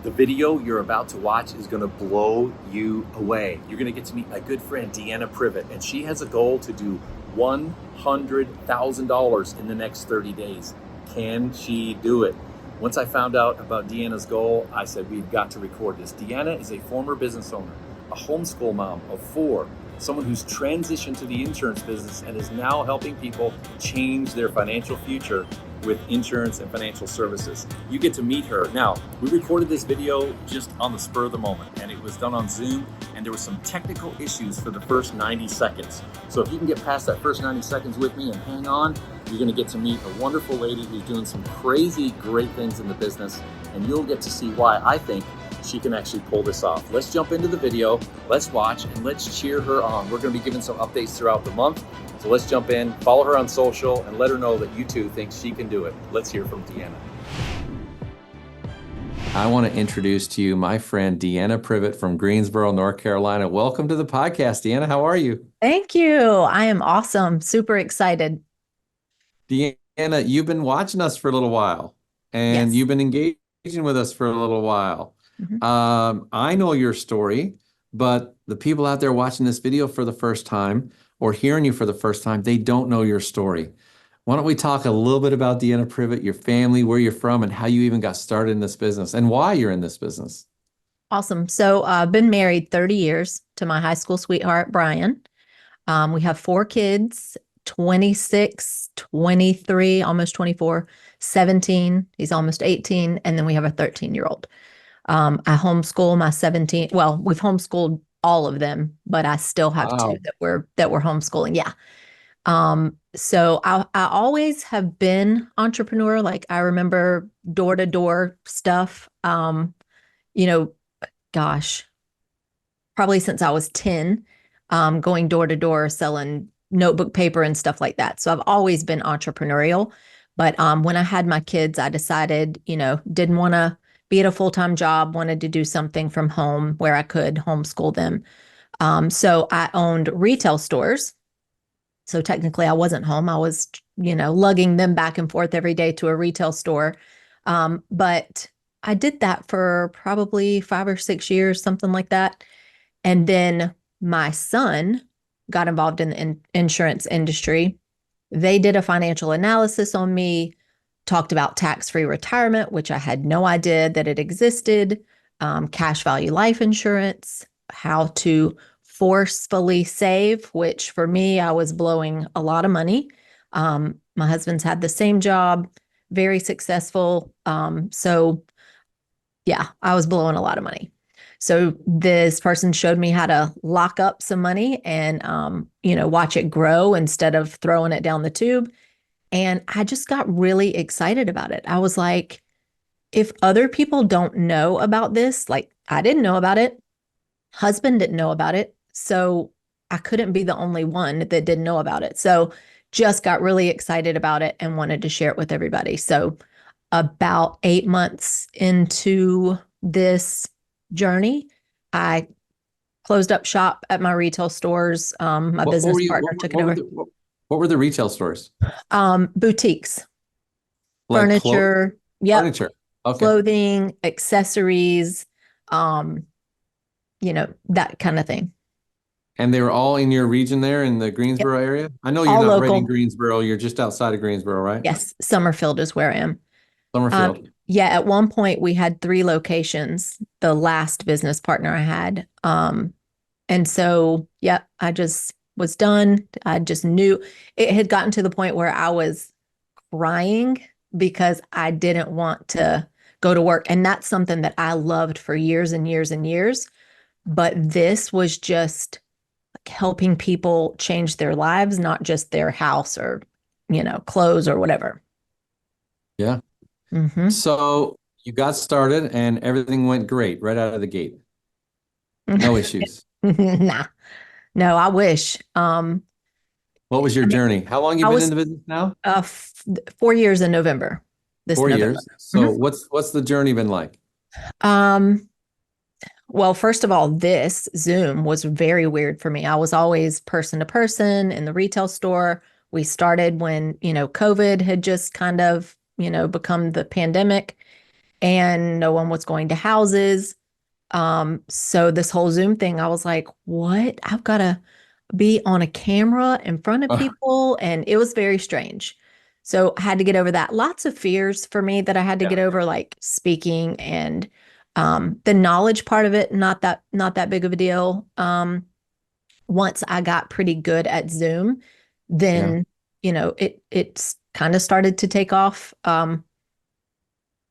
The video you're about to watch is going to blow you away. You're going to get to meet my good friend, Deanna Privette, and she has a goal to do $100,000 in the next 30 days. Can she do it? Once I found out about Deanna's goal, I said, we've got to record this. Deanna is a former business owner, a homeschool mom of 4, someone who's transitioned to the insurance business and is now helping people change their financial future with insurance and financial services. You get to meet her. Now, we recorded this video just on the spur of the moment, and it was done on Zoom, and there were some technical issues for the first 90 seconds. So if you can get past that first 90 seconds with me and hang on, you're gonna get to meet a wonderful lady who's doing some crazy, great things in the business, and you'll get to see why I think she can actually pull this off. Let's jump into the video, let's watch, and let's cheer her on. We're gonna be giving some updates throughout the month. So let's jump in, follow her on social, and let her know that you too think she can do it. Let's hear from Deanna. I want to introduce to you my friend, Deanna Privette from Greensboro, North Carolina. Welcome to the podcast, Deanna. How are you? Thank you. I am awesome. Super excited. Deanna, you've been watching us for a little while, and Yes. you've been engaging with us for a little while. I know your story, but the people out there watching this video for the first time or hearing you for the first time, they don't know your story. Why don't we talk a little bit about Deanna Privette, your family, where you're from, and how you even got started in this business and why you're in this business? Awesome. So I've been married 30 years to my high school sweetheart, Brian. We have 4 kids, 26, 23, almost 24, 17. He's almost 18. And then we have a 13-year-old. I homeschool my 17. Well, we've homeschooled all of them, but I still have 2 that we're homeschooling. Yeah. So I always have been entrepreneur. Like I remember door-to-door stuff. You know, gosh, probably since I was 10, going door to door selling notebook paper and stuff like that. So I've always been entrepreneurial. But when I had my kids, I decided, didn't want to be at a full-time job, wanted to do something from home where I could homeschool them. So I owned retail stores. So technically I wasn't home. I was, lugging them back and forth every day to a retail store. But I did that for probably 5 or 6 years, something like that. And then my son got involved in the insurance industry. They did a financial analysis on me, talked about tax-free retirement, which I had no idea that it existed, cash value life insurance, how to forcefully save, which for me, I was blowing a lot of money. My husband's had the same job, very successful. So yeah, I was blowing a lot of money. So this person showed me how to lock up some money and, watch it grow instead of throwing it down the tube. And I just got really excited about it. I was like, if other people don't know about this, like I didn't know about it, husband didn't know about it. So I couldn't be the only one that didn't know about it. So just got really excited about it and wanted to share it with everybody. So about 8 months into this journey, I closed up shop at my retail stores. My business partner took it over. What were the retail stores? Boutiques, Like furniture, yep, furniture. Okay. clothing, accessories, that kind of thing. And they were all in your region there in the Greensboro area? I know you're All not right in local. Greensboro. You're just outside of Greensboro, right? Yes, Summerfield is where I am. Summerfield. Yeah, at one point we had 3 locations, the last business partner I had. And so, yeah, I just was done. I just knew it had gotten to the point where I was crying because I didn't want to go to work. And that's something that I loved for years and years and years. But this was just like helping people change their lives, not just their house or, clothes or whatever. Yeah. So you got started and everything went great right out of the gate. No issues. Nah, no, I wish. What was your I mean, journey? How long you I been in was the business now? 4 years in November, this 4 years. November. So what's the journey been like? Um, well, first of all, this Zoom was very weird for me. I was always person to person in the retail store. We started when, COVID had just kind of, become the pandemic. and no one was going to houses. So this whole Zoom thing, I was like, what? I've got to be on a camera in front of people. And it was very strange. So I had to get over that. Lots of fears for me that I had to Yeah. get over, like speaking and the knowledge part of it, not that big of a deal. Once I got pretty good at Zoom, Yeah. then it's kind of started to take off.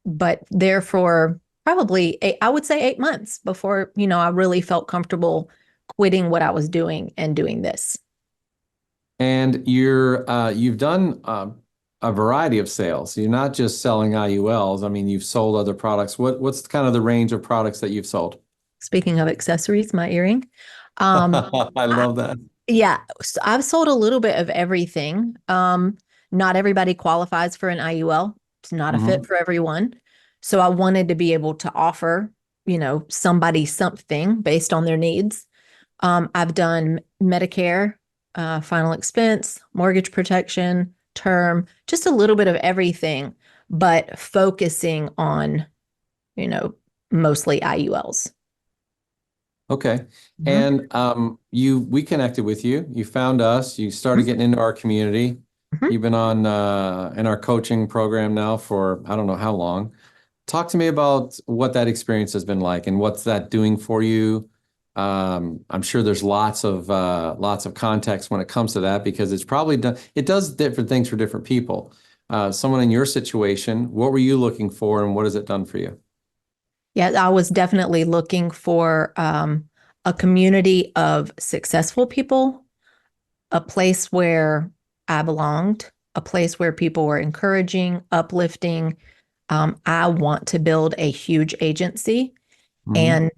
But therefore, probably I would say 8 months before, I really felt comfortable quitting what I was doing and doing this. And you've done a variety of sales. You're not just selling IULs. I mean, you've sold other products. What's kind of the range of products that you've sold? Speaking of accessories, my earring. Um, I I, love that. yeah, so I've sold a little bit of everything. Not everybody qualifies for an IUL. It's not a fit Hmm. for everyone. So I wanted to be able to offer, somebody something based on their needs. I've done Medicare, final expense, mortgage protection, term, just a little bit of everything, but focusing on, you know, mostly IULs. Okay. Mhm. And we connected with you. You found us. You started getting into our community. Mhm. You've been on in our coaching program now for I don't know how long. Talk to me about what that experience has been like and what's that doing for you. I'm sure there's lots of context when it comes to that because it does different things for different people. Someone in your situation, what were you looking for and what has it done for you? Yeah, I was definitely looking for a community of successful people, a place where I belonged, a place where people were encouraging, uplifting. I want to build a huge agency. Hmm. And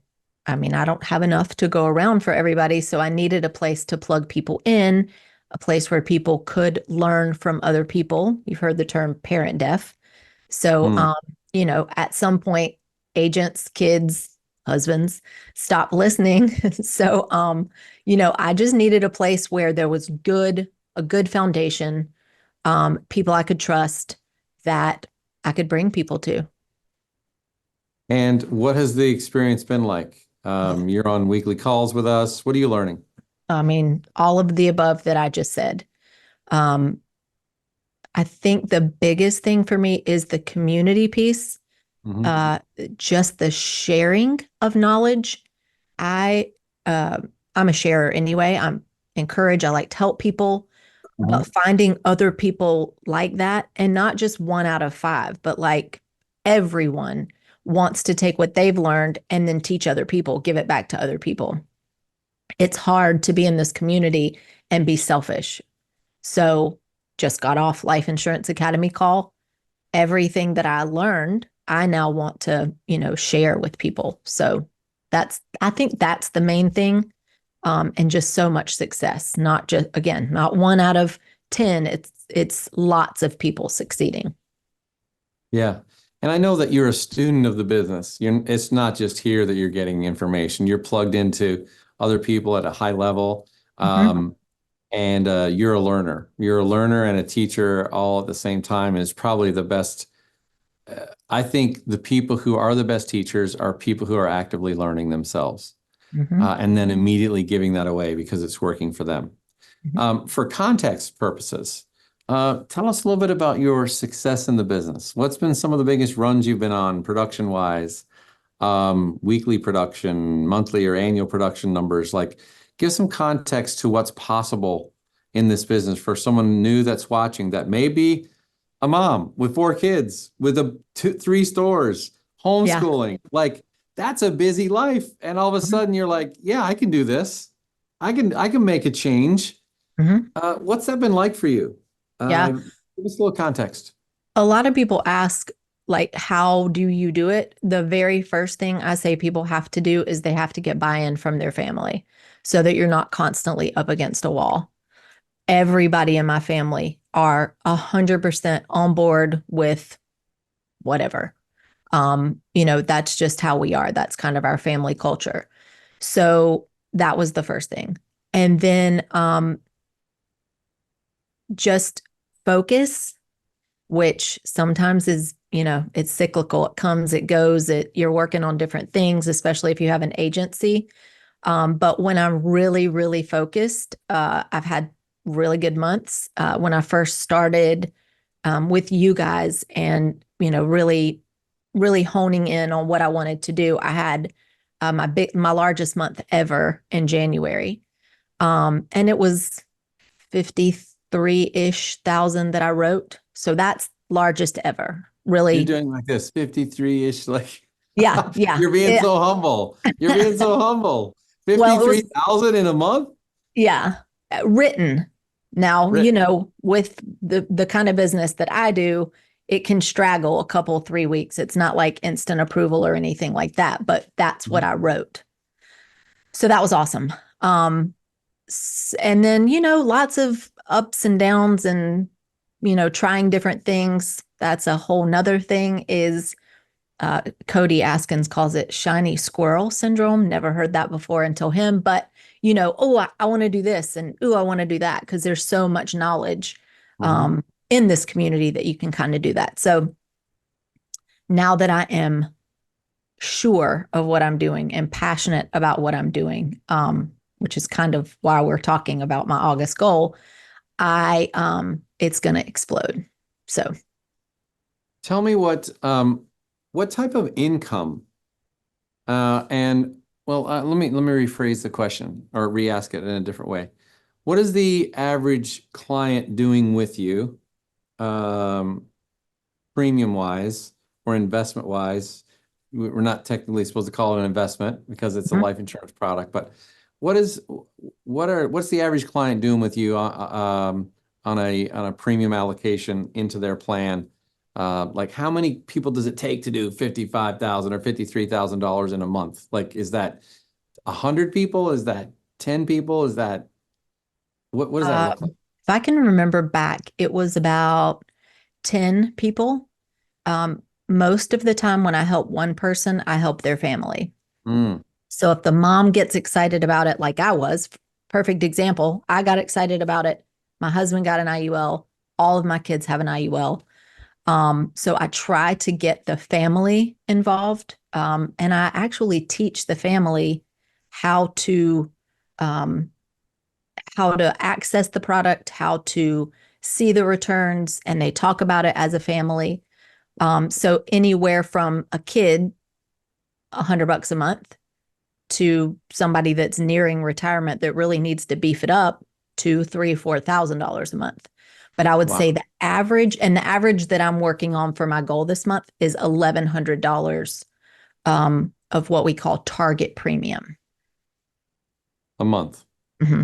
I mean, I don't have enough to go around for everybody. So I needed a place to plug people in, a place where people could learn from other people. You've heard the term parent deaf. So, at some point, agents, kids, husbands stop listening. So, I just needed a place where there was a good foundation, people I could trust that I could bring people to. And what has the experience been like? Oh, You're on weekly calls with us. What are you learning? I mean, all of the above that I just said. Um, I think the biggest thing for me is the community piece, Hmm. uh, just the sharing of knowledge. I uh, I'm a sharer anyway. I'm encouraged. I like to help people, but Hmm. finding other people like that, and not just one out of five, but like everyone wants to take what they've learned and then teach other people, give it back to other people. It's hard to be in this community and be selfish. So just got off Life Insurance Academy call. Everything that I learned, I now want to, share with people. So I think that's the main thing. And just so much success, not just, again, not one out of 10. It's lots of people succeeding. Yeah. And I know that you're a student of the business. It's not just here that you're getting information. You're plugged into other people at a high level. Mhm. And you're a learner. You're a learner and a teacher all at the same time. And it's probably the best. I think the people who are the best teachers are people who are actively learning themselves Mhm. and then immediately giving that away because it's working for them. Mhm. For context purposes, tell us a little bit about your success in the business. What's been some of the biggest runs you've been on production wise, weekly production, monthly or annual production numbers? Like, give some context to what's possible in this business for someone new that's watching that may be a mom with four kids, with three stores, Yeah. homeschooling. Like, that's a busy life. And all of a Mhm. sudden you're like, yeah, I can do this. I can make a change. Mhm. What's that been like for you? Yeah. Give us a little context. A lot of people ask, like, how do you do it? The very first thing I say people have to do is they have to get buy-in from their family so that you're not constantly up against a wall. Everybody in my family are 100% on board with whatever. That's just how we are. That's kind of our family culture. So that was the first thing. And then just focus, which sometimes is it's cyclical. It comes, it goes, you're working on different things, especially if you have an agency. But when I'm really, really focused, I've had really good months. When I first started with you guys and, really, really honing in on what I wanted to do, I had my largest month ever in January. And it was 53-ish thousand that I wrote. So that's largest ever. You're Really. doing like this 53-ish, like Yeah. Yeah. you're being so humble. You're being so humble. Well, it was, 53,000 in a month? yeah, written. Now, Written. with the kind of business that I do, it can straggle a couple, 3 weeks. It's not like instant approval or anything like that, but that's what I wrote. So that was awesome. And then, lots of ups and downs and, trying different things. That's a whole nother thing is Cody Askins calls it shiny squirrel syndrome. Never heard that before until him, but oh, I want to do this and oh, I want to do that because there's so much knowledge in this community that you can kind of do that. So now that I am sure of what I'm doing and passionate about what I'm doing, which is kind of why we're talking about my August goal, it's going to explode. So Tell me what type of income and well, let me rephrase the question or re-ask it in a different way. What is the average client doing with you, premium wise or investment wise? We're not technically supposed to call it an investment because it's a life insurance product, but what's the average client doing with you on a premium allocation into their plan? Like how many people does it take to do $55,000 or $53,000 in a month? Like, is that 100 people? Is that 10 people? Is that what does that look like? if I can remember back, it was about 10 people. Most of the time when I help one person, I help their family. Mm. So if the mom gets excited about it, like I was, perfect example, I got excited about it. My husband got an IUL. All of my kids have an IUL. So I try to get the family involved. And I actually teach the family how to um, access the product, how to see the returns, and they talk about it as a family. So anywhere from a kid, $100 a month, to somebody that's nearing retirement that really needs to beef it up to $3,000-$4,000 a month. But I would say the average that I'm working on for my goal this month is $1,100 of what we call target premium. A month. Mm-hmm.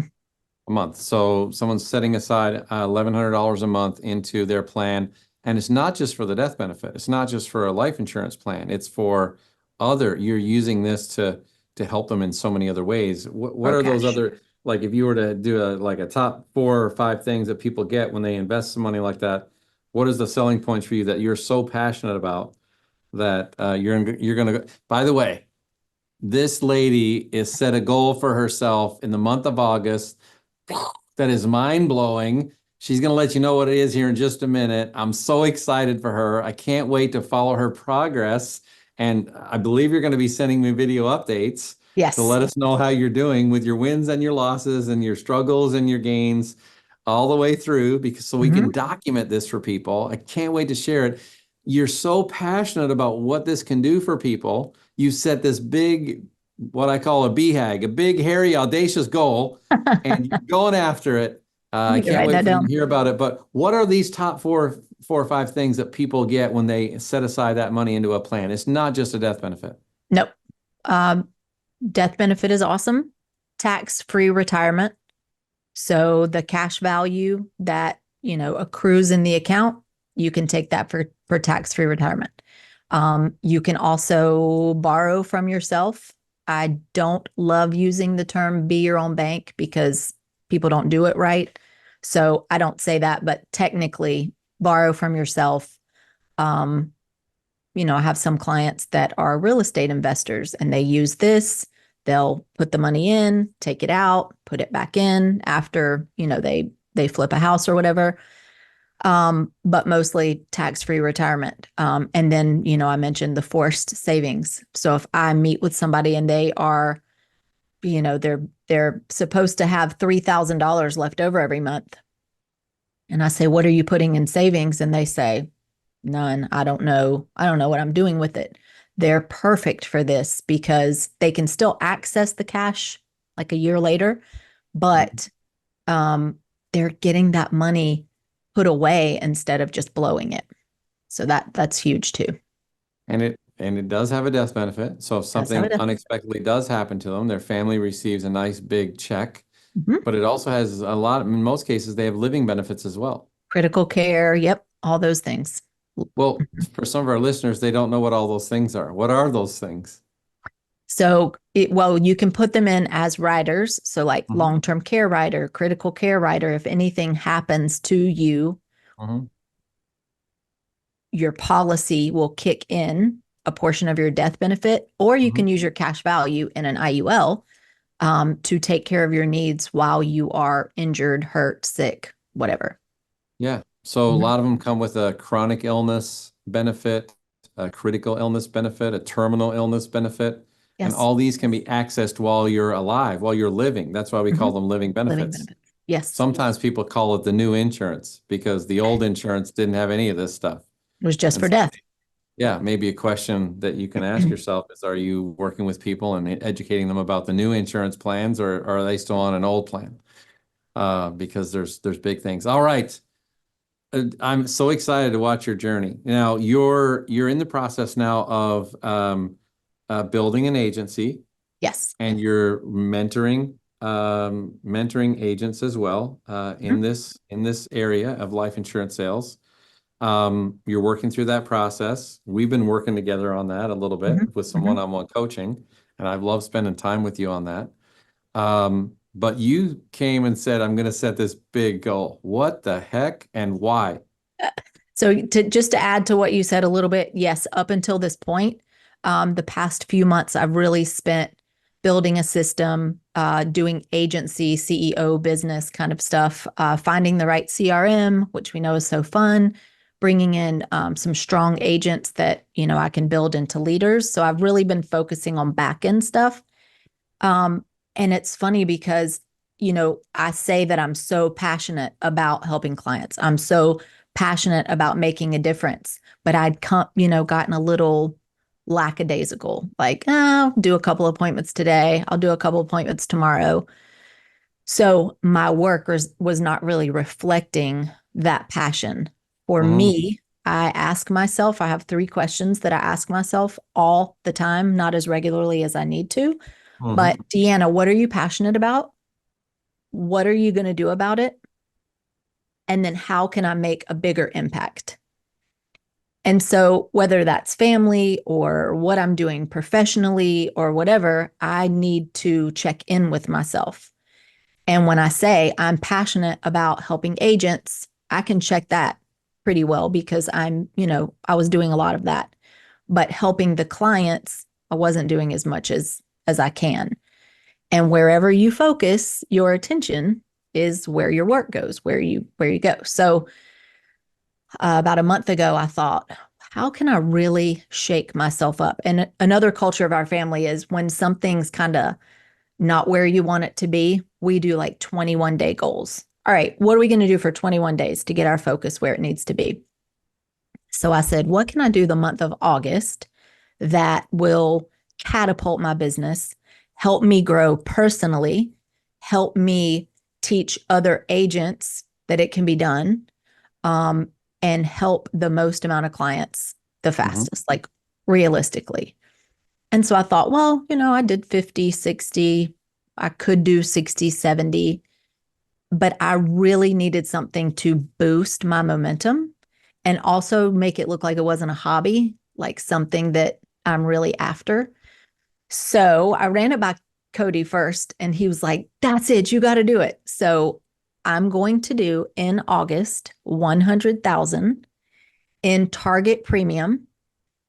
A month. So someone's setting aside $1,100 a month into their plan. And it's not just for the death benefit. It's not just for a life insurance plan. It's for you're using this to help them in so many other ways. What are those other, like if you were to do a top 4 or 5 things that people get when they invest some money like that, what is the selling points for you that you're so passionate about that you're going to go? By the way, this lady is set a goal for herself in the month of August that is mind-blowing. She's going to let you know what it is here in just a minute. I'm so excited for her. I can't wait to follow her progress. And I believe you're going to be sending me video updates to let us know how you're doing with your wins and your losses and your struggles and your gains all the way through, because so we can document this for people. I can't wait to share it. You're so passionate about what this can do for people. You set this big, what I call a BHAG, a big, hairy, audacious goal, and you're going after it. I can't wait for them to hear about it. But what are these top four or 5 things that people get when they set aside that money into a plan? It's not just a death benefit. Nope. Death benefit is awesome. Tax-free retirement. So the cash value that, accrues in the account, you can take that for tax-free retirement. You can also borrow from yourself. I don't love using the term be your own bank because people don't do it right. So I don't say that, but technically borrow from yourself. I have some clients that are real estate investors and they use this. They'll put the money in, take it out, put it back in after, they flip a house or whatever. But mostly tax-free retirement. And then, I mentioned the forced savings. So if I meet with somebody and they are, they're supposed to have $3,000 left over every month. And I say, what are you putting in savings? And they say, none. I don't know. I don't know what I'm doing with it. They're perfect for this because they can still access the cash like a year later, but they're getting that money put away instead of just blowing it. So that's huge too. And it does have a death benefit. So if something unexpectedly does happen to them, their family receives a nice big check. Mhm. But it also has a lot, in most cases, they have living benefits as well. Critical care. Yep. All those things. Well, for some of our listeners, they don't know what all those things are. What are those things? So, you can put them in as riders. So, like long-term care rider, critical care rider. If anything happens to you, your policy will kick in a portion of your death benefit, or you can use your cash value in an IUL to take care of your needs while you are injured, hurt, sick, whatever. Yeah. So a lot of them come with a chronic illness benefit, a critical illness benefit, a terminal illness benefit. Yes. And all these can be accessed while you're alive, while you're living. That's why we call them living benefits. Living benefits. Yes. Sometimes people call it the new insurance because the old insurance didn't have any of this stuff. It was just for death. Yeah, maybe a question that you can ask yourself is, are you working with people and educating them about the new insurance plans, or are they still on an old plan? Because there's big things. All right. I'm so excited to watch your journey. Now you're in the process now of building an agency. Yes. And you're mentoring agents as well in this area of life insurance sales. You're working through that process. We've been working together on that a little bit with some one-on-one coaching, and I've loved spending time with you on that. But you came and said, I'm going to set this big goal. What the heck and why? So to add to what you said a little bit, yes, up until this point, the past few months, I've really spent building a system, doing agency, CEO, business kind of stuff, finding the right CRM, which we know is so fun, bringing in some strong agents that, I can build into leaders. So I've really been focusing on back end stuff. And it's funny because, I say that I'm so passionate about helping clients. I'm so passionate about making a difference, but I'd gotten a little lackadaisical, like, oh, do a couple appointments today. I'll do a couple appointments tomorrow. So my work was not really reflecting that passion. For me, I have 3 questions that I ask myself all the time, not as regularly as I need to. But Deanna, what are you passionate about? What are you going to do about it? And then how can I make a bigger impact? And so whether that's family or what I'm doing professionally or whatever, I need to check in with myself. And when I say I'm passionate about helping agents, I can check that pretty well because I was doing a lot of that. But helping the clients, I wasn't doing as much as I can. And wherever you focus your attention is where your work goes, where you go. So about a month ago, I thought, how can I really shake myself up? And another culture of our family is when something's kind of not where you want it to be, we do like 21-day goals. All right, what are we going to do for 21 days to get our focus where it needs to be? So I said, what can I do the month of August that will catapult my business, help me grow personally, help me teach other agents that it can be done, and help the most amount of clients the fastest, like realistically. And so I thought, well, I did 50, 60, I could do 60, 70, but I really needed something to boost my momentum and also make it look like it wasn't a hobby, like something that I'm really after. So I ran it by Cody first, and he was like, that's it, you got to do it. So I'm going to do in August 100,000 in target premium.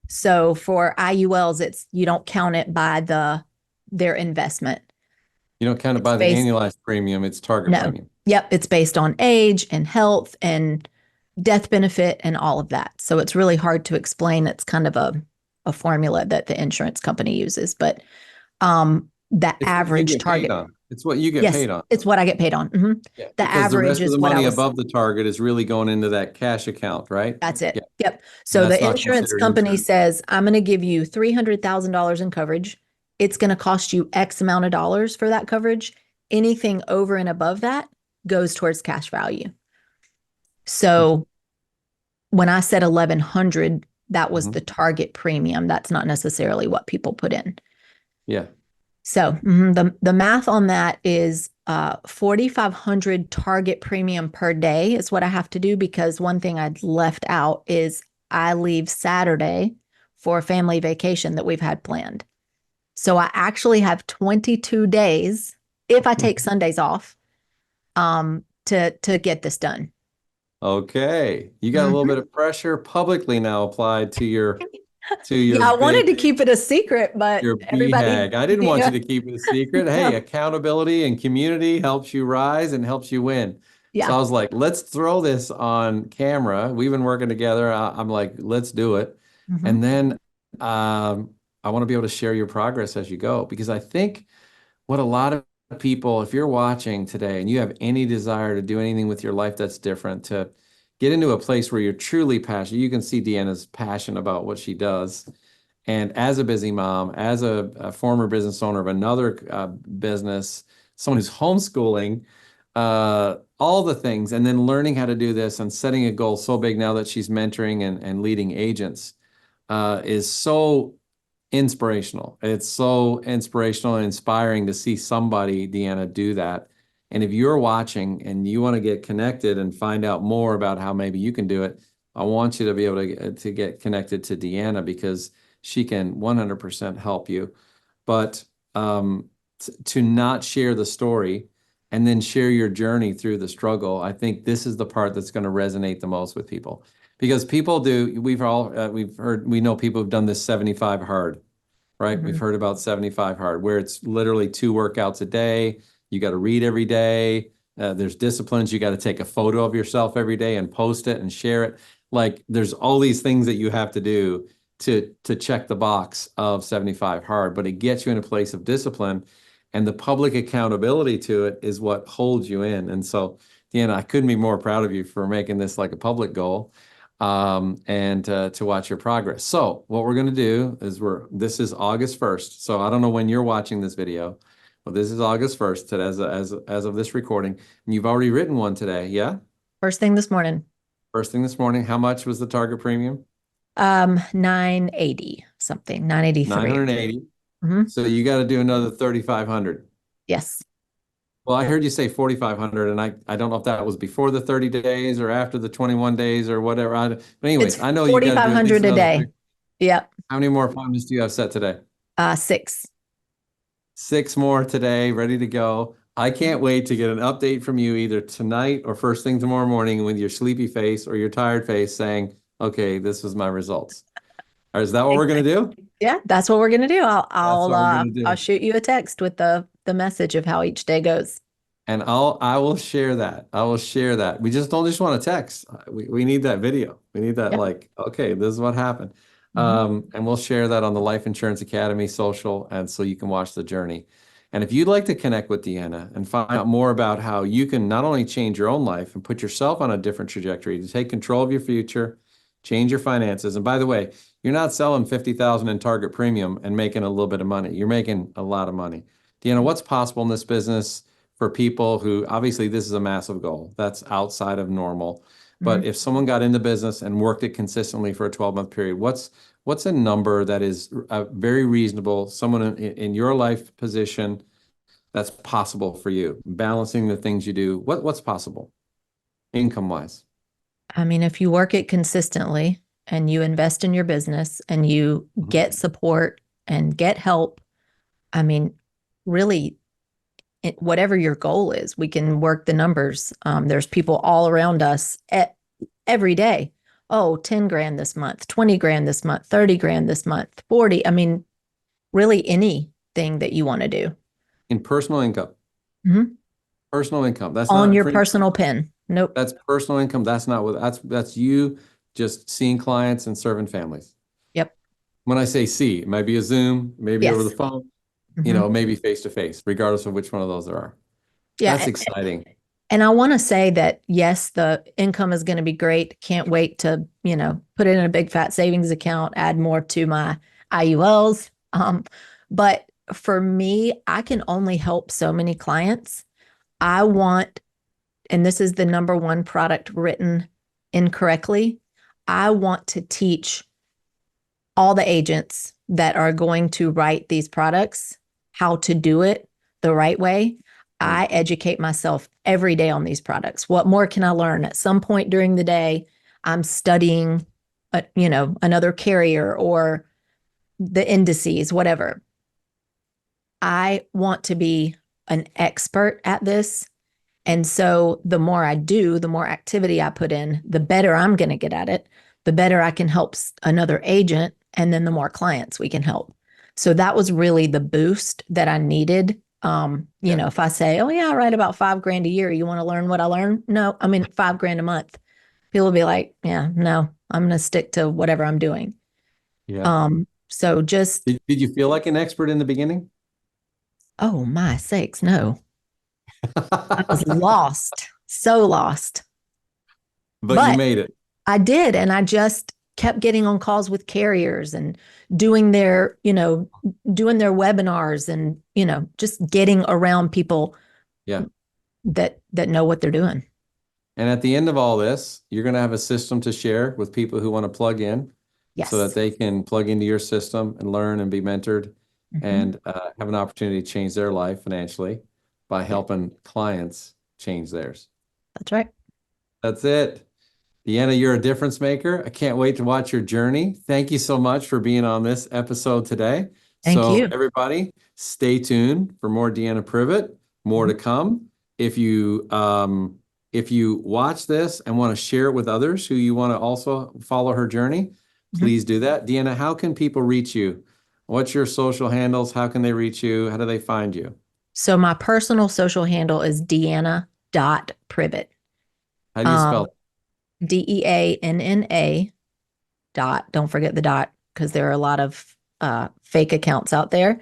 So for IULs, you don't count it by their investment. You don't count it by the annualized premium, it's target premium. Yep, it's based on age and health and death benefit and all of that. So it's really hard to explain. It's kind of a formula that the insurance company uses, but the It's what you average get paid target. on. It's what you get Yes, paid on. it's what I get paid on. Yeah. The Because the average rest of is the what I money was. above the target is really going into that cash account, right? That's it. Yeah. Yep. And So that's the not insurance considered company insurance. says, I'm going to give you $300,000 in coverage. It's going to cost you X amount of dollars for that coverage. Anything over and above that goes towards cash value. So when I said 1100, that was Mhm. the target premium. That's not necessarily what people put in. Yeah. So the math on that is 4,500 target premium per day is what I have to do, because one thing I'd left out is I leave Saturday for a family vacation that we've had planned. So I actually have 22 days if I take Sundays off to get this done. Okay. You got a little Mhm. bit of pressure publicly now applied to your Yeah, I wanted big to keep it a secret, but your everybody, BHAG. I didn't want you yeah, to keep it a secret. Hey, accountability and community helps you rise and helps you win. So yeah. I was like, let's throw this on camera. We've been working together. I'm like, let's do it. Mhm. And then I want to be able to share your progress as you go, because I think what a lot of people, if you're watching today and you have any desire to do anything with your life that's different, to get into a place where you're truly passionate, you can see Deanna's passion about what she does. And as a busy mom, as a former business owner of another business, someone who's homeschooling, all the things, and then learning how to do this and setting a goal so big now that she's mentoring and leading agents, is so inspirational. It's so inspirational and inspiring to see somebody, Deanna, do that. And if you're watching and you want to get connected and find out more about how maybe you can do it, I want you to be able to get connected to Deanna, because she can 100% help you. But to not share the story and then share your journey through the struggle, I think this is the part that's going to resonate the most with people. Because people do, we've heard, we know people who've done this 75 hard, right? We've Mhm. heard about 75 hard, where it's literally 2 workouts a day. You got to read every day. There's disciplines. You got to take a photo of yourself every day and post it and share it. Like, there's all these things that you have to do to check the box of 75 hard, but it gets you in a place of discipline, and the public accountability to it is what holds you in. And so, Deanna, I couldn't be more proud of you for making this like a public goal, and to watch your progress. So what we're going to do is this is August 1st. So I don't know when you're watching this video, but this is August 1st today, as of this recording. And you've already written one today. Yeah. First thing this morning. First thing this morning. How much was the target premium? 980 something, 983. 980. Mm-hmm. So you got to do another 3,500. Yes. Well, I heard you say 4,500, and I don't know if that was before the 30 days or after the 21 days or whatever. But anyways, It's I know you got to do at least 4,500 a another day. three. Yep. How many more appointments do you have set today? 6. 6 more today, ready to go. I can't wait to get an update from you either tonight or first thing tomorrow morning with your sleepy face or your tired face saying, okay, this was my results. Or is that what we're going to do? Yeah, that's what we're gonna do. I'll That's I'll what we're uh going to I'll do. shoot you a text with the message of how each day goes. And I will share that. I will share that. We just don't just want to text. We need that video. We need that, Yep. like, okay, this is what happened. Mhm. And we'll share that on the Life Insurance Academy social, and so you can watch the journey. And if you'd like to connect with Deanna and find out more about how you can not only change your own life and put yourself on a different trajectory to take control of your future, change your finances. And by the way, you're not selling 50,000 in target premium and making a little bit of money. You're making a lot of money. Deanna, what's possible in this business for people who, obviously this is a massive goal that's outside of normal, but Mhm. if someone got into business and worked it consistently for a 12-month period, what's a number that is very reasonable, someone in your life position, that's possible for you, balancing the things you do? What's possible income wise? I mean, if you work it consistently and you invest in your business and you get support and get help, I mean, really, whatever your goal is, we can work the numbers. There's people all around us every day. Oh, 10 grand this month, 20 grand this month, 30 grand this month, 40. I mean, really anything that you want to do. In personal income. Mhm. Personal income. That's On not your free. personal pen. Nope. That's personal income. That's not what that's you just seeing clients and serving families. Yep. When I say see, it might be a Zoom, maybe over the Yes. phone, Hmm. maybe face to face, regardless of which one of those there are. That's Yeah. exciting. And I want to say that, yes, the income is going to be great. Can't wait to, put it in a big fat savings account, add more to my IULs. But for me, I can only help so many clients. I want, and this is the number one product written incorrectly, I want to teach all the agents that are going to write these products how to do it the right way. I educate myself every day on these products. What more can I learn? At some point during the day, I'm studying, another carrier or the indices, whatever. I want to be an expert at this. And so the more I do, the more activity I put in, the better I'm going to get at it, the better I can help another agent, and then the more clients we can help. So that was really the boost that I needed. If I say, oh, yeah, I write about $5,000 a year, you want to learn what I learn? No, I mean, $5,000 a month. People will be like, yeah, no, I'm going to stick to whatever I'm doing. Yeah. So just, Did you feel like an expert in the beginning? oh, my sakes, no, I was lost, so lost. But you But made it. I did. And I just kept getting on calls with carriers and doing their, doing their webinars and, just getting around people Yeah. that know what they're doing. And at the end of all this, you're going to have a system to share with people who want to plug in so that Yes. they can plug into your system and learn and be mentored Hmm. and have an opportunity to change their life financially by Yeah, helping clients change theirs. that's right. That's it. Deanna, you're a difference maker. I can't wait to watch your journey. Thank you so much for being on this episode today. Thank So you. everybody, stay tuned for more Deanna Privette, more to Mhm. come. If you watch this and want to share it with others who you want to also follow her journey, Mhm. please do that. Deanna, how can people reach you? What's your social handles? How can they reach you? How do they find you? So my personal social handle is Deanna.Privette. How do you Um, spell Deanna dot, don't forget the dot because there are a lot of fake accounts out there.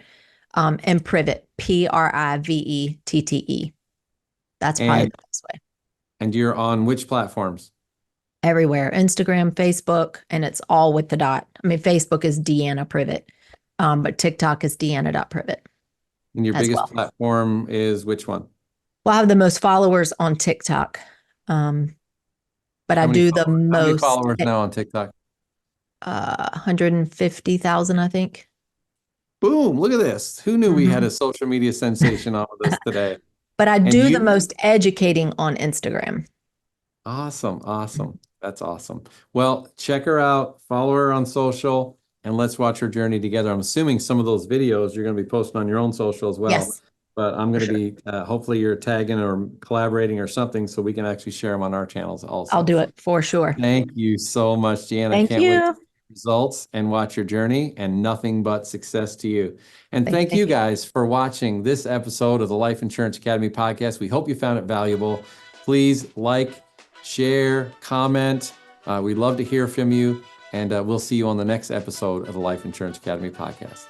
And Privette, Privette. That's probably and the best way. and you're on which platforms? Everywhere, Instagram, Facebook, and it's all with the dot. I mean, Facebook is Deanna Privette, but TikTok is Deanna.Privette And your as biggest well. platform is which one? Well, I have the most followers on TikTok, um, but I How many do the followers? How many most, followers now on TikTok? 150,000, I think. Boom, look at this. Who knew we had Hmm. a social media sensation off of this today? But I And do the you? most educating on Instagram. Awesome, awesome. That's awesome. Well, check her out, follow her on social, and let's watch her journey together. I'm assuming some of those videos you're going to be posting on your own social as well, Yes, but I'm for going to sure. be, hopefully you're tagging or collaborating or something so we can actually share them on our channels I'll also. do it for sure. Thank you so much, Deanna. Thank Can't wait to you. see the results and watch your journey, and nothing but success to you. And Thank you. thank Thank you you. guys for watching this episode of the Life Insurance Academy podcast. We hope you found it valuable. Please like, share, comment. We'd love to hear from you, and we'll see you on the next episode of the Life Insurance Academy podcast.